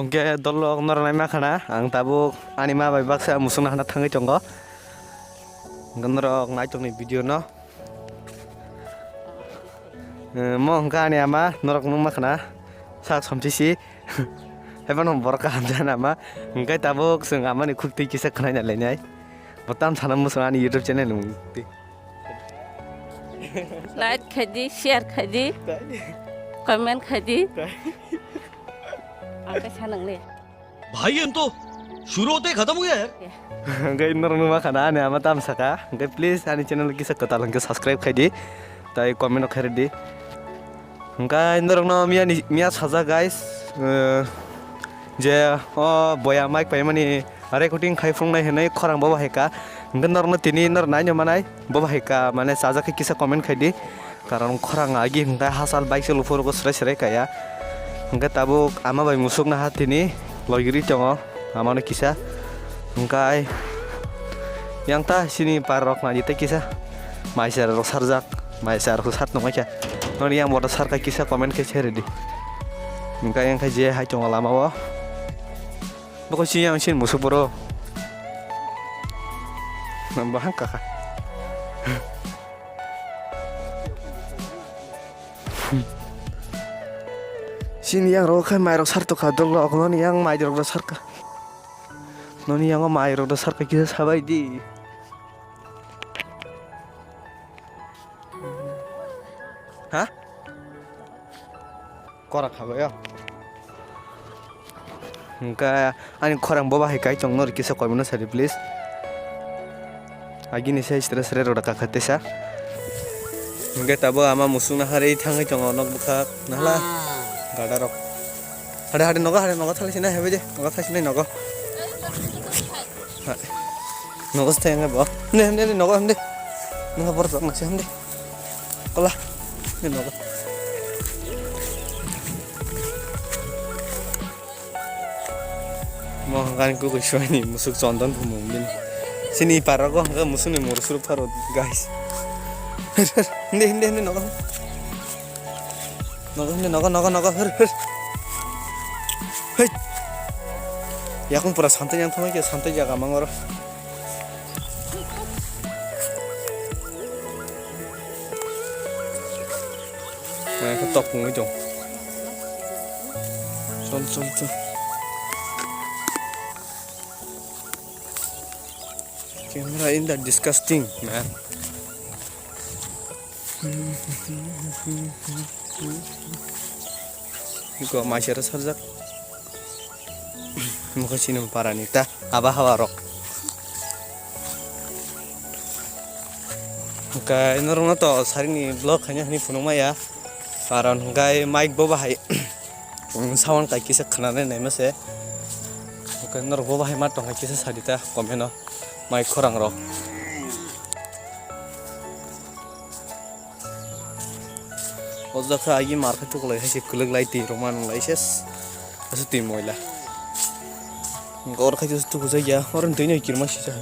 Hingga dulu nornai makana, ang tabuk anima bai baksa musung hana tangi conggo. Gendrok naik nih video no. Mo hingga ani ama norok nung makana, sak somci si. Hebat nom borka hamzana ama, hingga tabuk sung ama ni kukti kisah kena nyalenya. Betam sana musung ani YouTube channel nung. Like khaji, share khaji, comment khaji. Angka sanang nih. भाई हम तो शुरू होते ही खत्म हो गया यार Hingga norok nung makana ani ama tam saka. Hingga please ani channel kisah kota lang subscribe khaji, tai comment no khairi di. Hingga norok no mia saja guys. Je boya mic pai mani recording khai phung nai henai khorang baba heka hingga nor no tini nor nai manai baba heka mane saja ke kisa comment khai di karon khorang agi hingga hasal bike selu furu ko sre kaya hingga tabuk ama bai musuk na hatini logiri tongo ama no kisa hingga yang ta sini parok na jite kisa mai sar ro sarjak mai sar ko sat no kya nor yang bodo sar ka kisa comment ke chere di hingga yang ka je hai tongo lama wa bako si yang sin musuk boro nambahan kakak sini yang rokai mai rok sarto ka dolo non yang mai rok sarka non yang mai rok sarka kita sabai di hah korak haba ya hingga ani khorang baba hai kai chong nor kisa koimno sari please agi ni sai stress re roda ka khatesa hingga tabo ama musung na hari thangai chong nok bukha nala gada rok hade noga thali sina hebe je noga thali sina noga noga stai nga bo ne noga hande noga bor tok nasi hande kola ne noga mo kan ku shwani musuk chondan phumum sini parago hanga musuni mursur pharo guys hinde noga her hey yakun pura santai yang thama ke santai jaga mangor tok pung jong son camera in that disgusting man Iko masyarakat sarjak muka sini paranita abah hawarok muka inorong to saring vlog hanya ni funuma ya paran gai mic boba hai sound kai kisa khanane nai mase muka nor boba hai ma tong kisa sadita komeno mic khorang rok Ozaka agi market to lai hasi kulug lai ti roman lai ses asu ti moila gor kha just tu ya orang tunya kirma shi cha